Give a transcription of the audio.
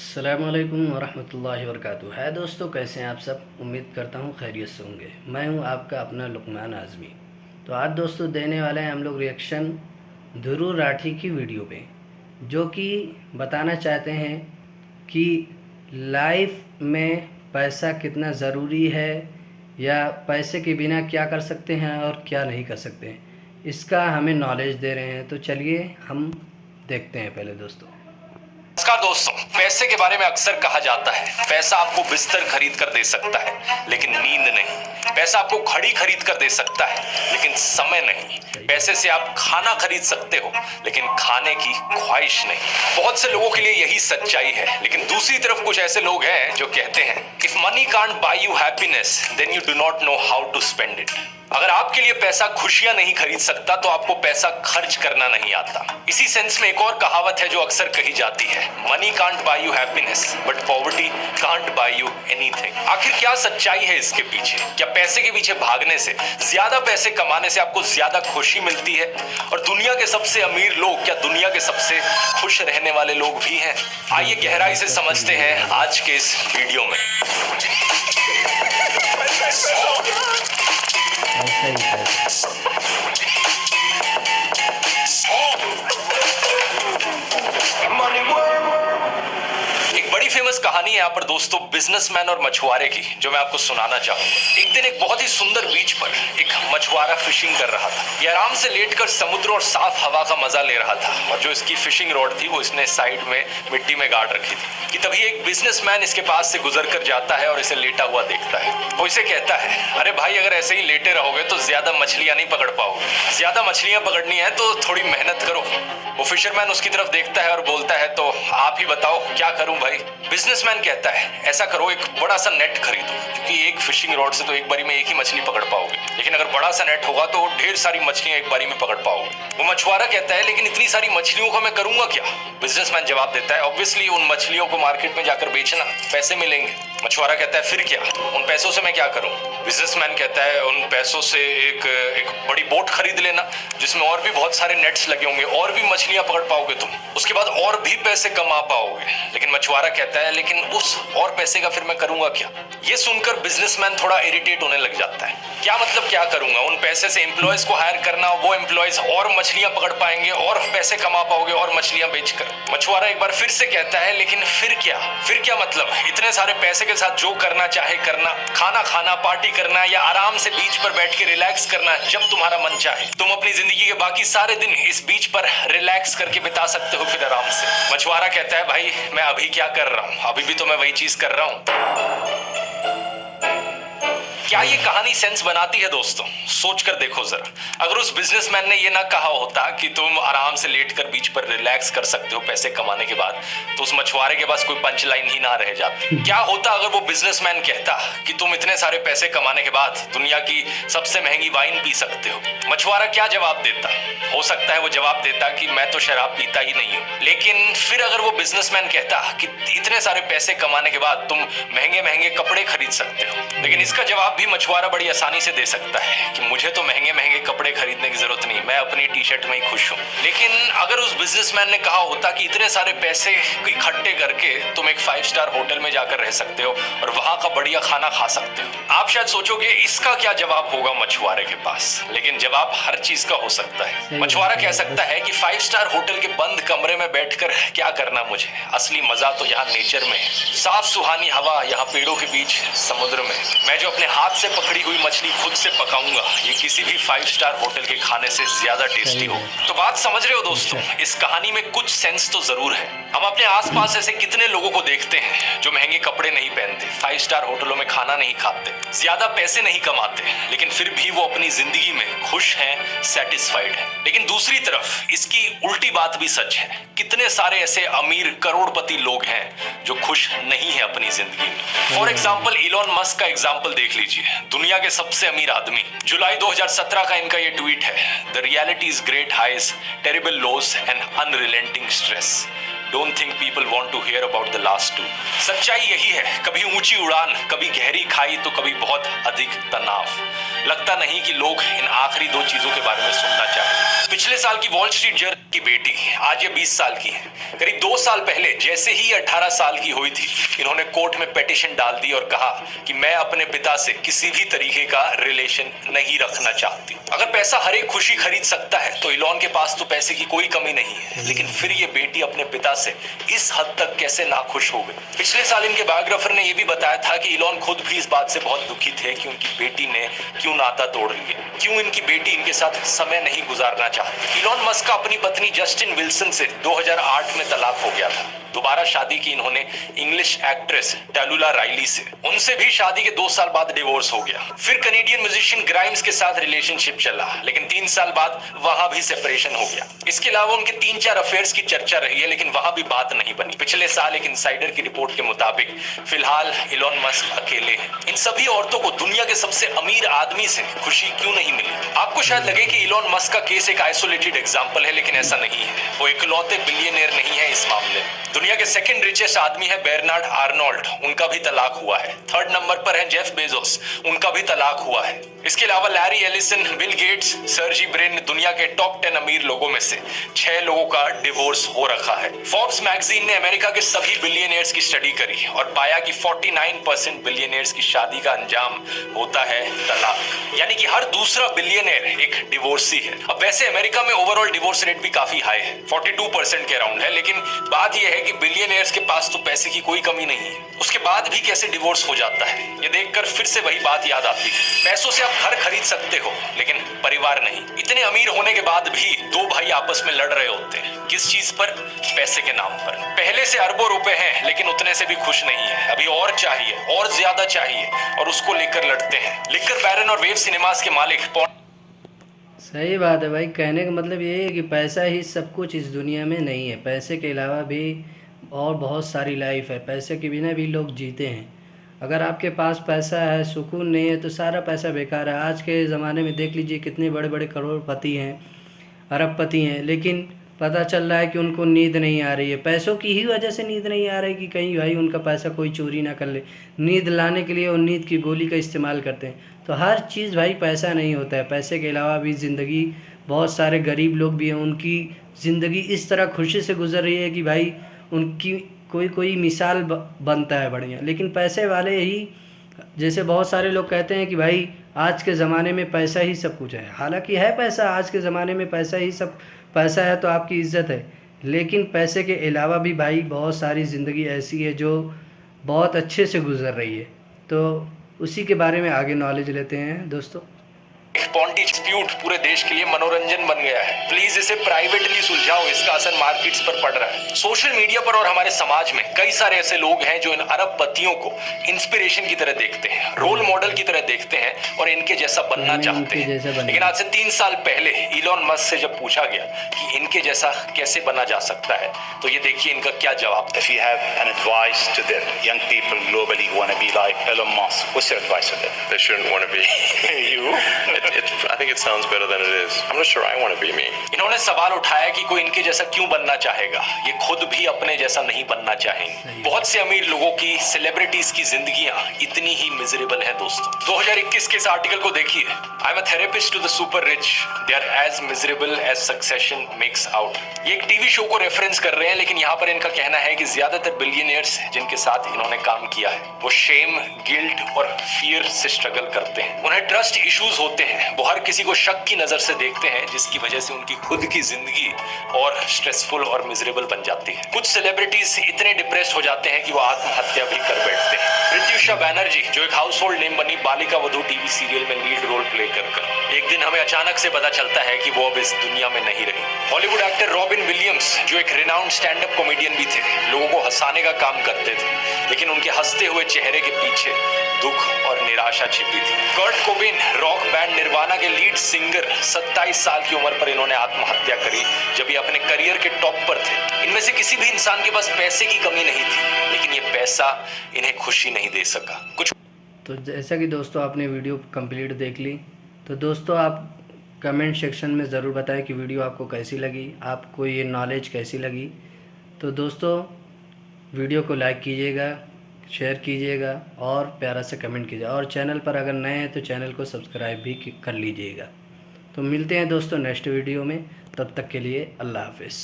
अस्सलामुअलैकुम वरहमतुल्लाहि वबरकातुहू। है दोस्तों, कैसे हैं आप सब? उम्मीद करता हूँ खैरियत से होंगे। मैं हूँ आपका अपना लुकमान आज़मी। तो आज दोस्तों देने वाले हैं हम लोग रिएक्शन ध्रुव राठी की वीडियो पे, जो कि बताना चाहते हैं कि लाइफ में पैसा कितना ज़रूरी है या पैसे के बिना क्या कर सकते हैं और क्या नहीं कर सकते हैं, इसका हमें नॉलेज दे रहे हैं। तो चलिए हम देखते हैं पहले दोस्तों। नमस्कार दोस्तों, पैसे के बारे में अक्सर कहा जाता है पैसा आपको बिस्तर खरीद कर दे सकता है लेकिन नींद नहीं। पैसा आपको घड़ी खरीद कर दे सकता है लेकिन समय नहीं। पैसे से आप खाना खरीद सकते हो लेकिन खाने की ख्वाहिश नहीं। बहुत से लोगों के लिए यही सच्चाई है, लेकिन दूसरी तरफ कुछ ऐसे लोग हैं जो कहते हैं if money can't buy you happiness then you do not know how to spend it. अगर आपके लिए पैसा खुशियां नहीं खरीद सकता तो आपको पैसा खर्च करना नहीं आता। इसी सेंस में एक और कहावत है जो अक्सर कही जाती है, money can't buy you happiness but poverty can't buy you anything. आखिर क्या सच्चाई है इसके पीछे? क्या पैसे के पीछे भागने से, ज्यादा पैसे कमाने से आपको ज्यादा खुशी मिलती है? और दुनिया के सबसे अमीर लोग क्या दुनिया के सबसे खुश रहने वाले लोग भी हैं? आइए गहराई से समझते हैं आज के इस वीडियो में। ऐसा ही है। एक बड़ी फेमस कहानी है यहाँ पर दोस्तों, बिजनेसमैन और मछुआरे की, जो मैं आपको सुनाना चाहूंगा। एक दिन एक बहुत ही सुंदर बीच पर एक मछुआरा फिशिंग कर रहा था। ये आराम से लेटकर समुद्र और साफ हवा का मजा ले रहा था, और जो इसकी फिशिंग रॉड थी वो इसने साइड में मिट्टी में गाड़ रखी थी कि तभी एक बिजनेसमैन इसके पास से गुजर कर जाता है और इसे लेटा हुआ देखता है। वो इसे कहता है, अरे भाई, अगर ऐसे ही लेटे रहोगे तो ज्यादा मछलियां नहीं पकड़ पाओगे। ज्यादा मछलियां पकड़नी है तो थोड़ी मेहनत करो। वो फिशरमैन उसकी तरफ देखता है और बोलता है, तो आप ही बताओ क्या करूं भाई? बिजनेसमैन कहता है, ऐसा करो, एक बड़ा सा नेट खरीदो, क्योंकि एक फिशिंग रॉड से तो एक बारी में एक ही मछली पकड़ पाओगे, लेकिन अगर बड़ा सा नेट होगा तो ढेर सारी मछलियां एक बारी में पकड़ पाओगे। वो मछुआरा कहता है, लेकिन इतनी सारी मछलियों का मैं करूंगा क्या? बिजनेसमैन जवाब देता है, ऑब्वियसली उन मछलियों को मार्केट में जाकर बेचना, पैसे मिलेंगे। मछुआरा कहता है, फिर क्या? उन पैसों से मैं क्या करूं? बिजनेसमैन कहता है, उन पैसों से एक बड़ी बोट खरीद लेना जिसमें और भी बहुत सारे नेट्स लगे होंगे, और भी मछलियां पकड़ पाओगे तुम, उसके बाद और भी पैसे कमा पाओगे। लेकिन मछुआरा कहता है, लेकिन उस और पैसे का फिर मैं करूंगा क्या? ये सुनकर बिजनेसमैन थोड़ा इरिटेट होने लग जाता है। क्या मतलब क्या करूंगा? उन पैसे से एम्प्लॉयज को हायर करना, वो एम्प्लॉयज और मछलियां पकड़ पाएंगे और पैसे कमा पाओगे और मछलियां बेचकर। मछुआरा एक बार फिर से कहता है, लेकिन फिर क्या? फिर क्या मतलब? इतने सारे पैसे के साथ जो करना चाहे करना, खाना खाना, पार्टी करना, या आराम से बीच पर बैठ के रिलैक्स करना जब तुम्हारा मन चाहे। तुम अपनी जिंदगी के बाकी सारे दिन इस बीच पर रिलैक्स करके बिता सकते हो फिर आराम से। मछुआरा कहता है, भाई मैं अभी क्या कर रहा हूँ? अभी भी तो मैं वही चीज कर रहा हूँ। क्या ये कहानी सेंस बनाती है दोस्तों? सोच कर देखो जरा। अगर उस बिजनेसमैन ने ये ना कहा होता कि तुम आराम से लेटकर बीच पर रिलैक्स कर सकते हो पैसे कमाने के बाद, तो उस मछुआरे के पास कोई पंच लाइन ही ना रह जाती। क्या होता अगर वो बिजनेसमैन कहता कि तुम इतने सारे पैसे कमाने के बाद दुनिया की सबसे महंगी वाइन पी सकते हो? मछुआरा क्या जवाब देता? हो सकता है वो जवाब देता कि मैं तो शराब पीता ही नहीं हूँ। लेकिन फिर अगर वो बिजनेसमैन कहता कि इतने सारे पैसे कमाने के बाद तुम महंगे महंगे कपड़े खरीद सकते हो, लेकिन इसका जवाब भी मछुआरा बड़ी आसानी से दे सकता है कि मुझे तो महंगे महंगे कपड़े खरीदने की जरूरत नहीं, मैं अपनी टी शर्ट में ही खुश हूँ। लेकिन अगर उस बिजनेसमैन ने कहा होता कि इतने सारे पैसे इकट्ठे करके तुम एक 5 स्टार होटल में जाकर रह सकते हो और वहां का बढ़िया खाना खा सकते हो, आप शायद सोचोगे इसका क्या जवाब होगा मछुआरे के पास। लेकिन जवाब हर चीज का हो सकता है। मछुआरा कह सकता है कि 5 स्टार होटल के बंद कमरे में बैठकर क्या करना मुझे, असली मजा तो यहाँ नेचर में है। साफ सुहानी हवा यहाँ पेड़ों के बीच समुद्र में, मैं जो अपने हाथ से पकड़ी हुई मछली खुद से पकाऊंगा, ये किसी भी 5 स्टार होटल के खाने से ज्यादा टेस्टी हो। तो बात समझ रहे हो दोस्तों? इस कहानी में कुछ सेंस तो जरूर है। हम अपने आसपास ऐसे कितने लोगों को देखते हैं जो महंगे कपड़े नहीं पहनते, 5 स्टार होटलों में खाना नहीं खाते, ज्यादा पैसे नहीं कमाते, लेकिन फिर भी वो अपनी जिंदगी में खुश हैं, सेटिस्फाइड हैं। लेकिन दूसरी तरफ इसकी उल्टी बात भी सच है। कितने सारे ऐसे अमीर करोड़पति लोग हैं जो खुश नहीं है अपनी जिंदगी में। फॉर एग्जाम्पल इलॉन मस्क का एग्जाम्पल देख लीजिए, दुनिया के सबसे अमीर आदमी। जुलाई 2017 का इनका ये ट्वीट है, the reality is great highs, terrible loss and unrelenting stress, don't think people want to hear about the last two. सच्चाई यही है, कभी ऊंची उड़ान, कभी गहरी खाई, तो कभी बहुत अधिक तनाव। लगता नहीं कि लोग इन आखिरी दो चीजों के बारे में सुनना चाहेंगे। पिछले साल की वॉल स्ट्रीट जर्नल की बेटी आज ये 20 साल की है। करीब 2 साल पहले जैसे ही 18 साल की हुई थी, इन्होंने कोर्ट में पिटीशन डाल दी और कहा कि मैं अपने पिता से किसी भी तरीके का रिलेशन नहीं रखना चाहती। अगर पैसा हर एक खुशी खरीद सकता है तो इलॉन के पास तो पैसे की कोई कमी नहीं है, लेकिन फिर ये बेटी अपने पिता से इस हद तक कैसे नाखुश हो गई। पिछले साल इनके बायोग्राफर ने यह भी बताया था कि इलॉन खुद भी इस बात से बहुत दुखी थे कि उनकी बेटी ने क्यों नाता तोड़ लिया, क्यों इनकी बेटी इनके साथ समय नहीं गुजारना चाहती। इलॉन मस्क का अपनी पत्नी जस्टिन विल्सन से 2008 में तलाक हो गया था। दोबारा शादी की इन्होंने इंग्लिश एक्ट्रेस टैलुला राइली से। उनसे भी शादी के 2 साल बाद डिवोर्स हो गया। फिर कनेडियन म्यूजिशियन ग्राइम्स के साथ रिलेशनशिप चला, लेकिन 3 साल बाद वहां भी सेपरेशन हो गया। इसके अलावा उनके 3-4 अफेयर्स की चर्चा रही है, लेकिन वहां भी बात नहीं बनी। पिछले साल एक इनसाइडर की रिपोर्ट के मुताबिक फिलहाल इलॉन मस्क अकेले हैं। इन सभी औरतों को दुनिया के सबसे अमीर आदमी से खुशी क्यों नहीं मिली? आपको शायद लगे कि इलॉन मस्क का केस एक आइसोलेटेड एग्जाम्पल है, लेकिन ऐसा नहीं है। वो इकलौते बिलियनियर नहीं है इस मामले में। दुनिया के सेकंड रिचेस्ट आदमी है बेर्नार्ड आर्नोल्ड, उनका भी तलाक हुआ है। 3rd नंबर पर है जेफ बेजोस, उनका भी तलाक हुआ है। इसके अलावा Larry Ellison, Bill Gates, Sergey Brin, दुनिया के टॉप 10 अमीर लोगों में से 6 लोगों का डिवोर्स हो रखा है। फोर्ब्स मैगजीन ने अमेरिका के सभी बिलियनियर्स की स्टडी करी और पाया कि 49% बिलियनियर्स की शादी का अंजाम होता है तलाक, यानी कि हर दूसरा बिलियनियर एक डिवोर्सी है। अब वैसे अमेरिका में ओवरऑल डिवोर्स रेट भी काफी हाई है, 42% के अराउंड है, लेकिन बात यह है कि बिलियनियर्स के पास तो पैसे की कोई कमी नहीं है, उसके बाद भी कैसे डिवोर्स हो जाता है, ये देखकर फिर से वही बात याद आती है। पैसों से आप घर खरीद सकते हो, लेकिन परिवार नहीं। इतने अमीर होने के बाद भी 2 भाई आपस में लड़ रहे होते हैं, किस चीज पर? पैसे के नाम पर। पहले से अरबों रुपए हैं, लेकिन उतने से भी खुश नहीं है, अभी और चाहिए, और ज्यादा चाहिए, और उसको लेकर लड़ते हैं। लिकर बैरन और वेव सिनेमास के मालिक सही बात है भाई। कहने का मतलब ये है कि पैसा ही सब कुछ इस दुनिया में नहीं है, पैसे के अलावा भी और बहुत सारी लाइफ है। पैसे के बिना भी लोग जीते हैं। अगर आपके पास पैसा है, सुकून नहीं है, तो सारा पैसा बेकार है। आज के ज़माने में देख लीजिए कितने बड़े बड़े करोड़पति हैं, अरबपति हैं, लेकिन पता चल रहा है कि उनको नींद नहीं आ रही है। पैसों की ही वजह से नींद नहीं आ रही कि कहीं भाई उनका पैसा कोई चोरी ना कर ले। नींद लाने के लिए वो नींद की गोली का इस्तेमाल करते हैं। तो हर चीज़ भाई पैसा नहीं होता है। पैसे के अलावा भी ज़िंदगी, बहुत सारे गरीब लोग भी हैं, उनकी ज़िंदगी इस तरह खुशी से गुजर रही है कि भाई उनकी कोई मिसाल बनता है बढ़िया। लेकिन पैसे वाले ही, जैसे बहुत सारे लोग कहते हैं कि भाई आज के ज़माने में पैसा ही सब कुछ है। हालांकि है पैसा, आज के ज़माने में पैसा ही सब, पैसा है तो आपकी इज़्ज़त है। लेकिन पैसे के अलावा भी भाई बहुत सारी ज़िंदगी ऐसी है जो बहुत अच्छे से गुजर रही है। तो उसी के बारे में आगे नॉलेज लेते हैं दोस्तों। पॉन्टी डिस्प्यूट पूरे देश के लिए मनोरंजन बन गया है। प्लीज इसे प्राइवेटली सुलझाओ, इसका असर मार्केट्स पर पड़ रहा है। सोशल मीडिया पर और हमारे समाज में कई सारे ऐसे लोग हैं जो इन अरबपतियों को इंस्पिरेशन की तरह देखते हैं, रोल मॉडल की तरह देखते हैं और इनके जैसा बनना चाहते हैं। लेकिन आज से 3 साल पहले इलॉन मस्क से जब पूछा गया कि इनके जैसा कैसे बना जा सकता है, तो ये देखिए इनका क्या जवाब था। If you have an advice to the young people globally who want to be like Elon Musk, what's your advice to them? They shouldn't want to be you. I think it sounds better than it is. I'm not sure I want to be me. इन्होंने सवाल उठाया कि कोई इनके जैसा क्यों बनना चाहेगा, ये खुद भी अपने जैसा नहीं बनना चाहेंगे। बहुत से अमीर लोगों की, सेलिब्रिटीज की जिंदगियां इतनी ही मिजरेबल हैं दोस्तों। 2021 के इस आर्टिकल को देखिए। I am a therapist to the super rich, they are as miserable as Succession makes out. ये एक टीवी शो को रेफरेंस कर रहे हैं, लेकिन यहाँ पर इनका कहना है कि ज्यादातर बिलियनियर्स जिनके साथ इन्होंने काम किया है वो शेम, गिल्ट और फियर से स्ट्रगल करते हैं। उन्हें ट्रस्ट इश्यूज होते हैं, वो हर किसी को शक की नजर से देखते हैं, जिसकी वजह से उनकी खुद की जिंदगी और स्ट्रेसफुल और मिजरेबल बन जाती है। कुछ सेलिब्रिटीज इतने डिप्रेस्ड हो जाते हैं कि वो आत्महत्या भी कर बैठते हैं। प्रत्युषा बैनर्जी जो एक हाउस होल्ड नेम बनी बालिका वधू टीवी सीरियल में लीड रोल प्ले कर एक दिन हमें अचानक से पता चलता है कि वो अब इस दुनिया में नहीं रही। हॉलीवुड एक्टर रॉबिन विलियम्स जो एक रिनाउंड स्टैंड अप कॉमेडियन भी थे, लोगों को हंसाने का काम करते थे, लेकिन उनके हंसते हुए चेहरे के पीछे दुख और निराशा छिपी थी। Kurt Cobain rock band nirvana के लीड सिंगर, 27 साल की उम्र पर इन्होंने आत्महत्या करी जब ये अपने करियर के टॉप पर थे। इनमें से किसी भी इंसान के पास पैसे की कमी नहीं थी, लेकिन ये पैसा इन्हें खुशी नहीं दे सका। कुछ तो जैसा कि दोस्तों आपने वीडियो कंप्लीट देख ली, तो दोस्तों आप कमेंट सेक्शन में ज़रूर बताएं कि वीडियो आपको कैसी लगी, आपको ये नॉलेज कैसी लगी। तो दोस्तों वीडियो को लाइक कीजिएगा, शेयर कीजिएगा और प्यारा सा कमेंट कीजिएगा, और चैनल पर अगर नए हैं तो चैनल को सब्सक्राइब भी कर लीजिएगा। तो मिलते हैं दोस्तों नेक्स्ट वीडियो में, तब तक के लिए अल्लाह हाफ़िज़।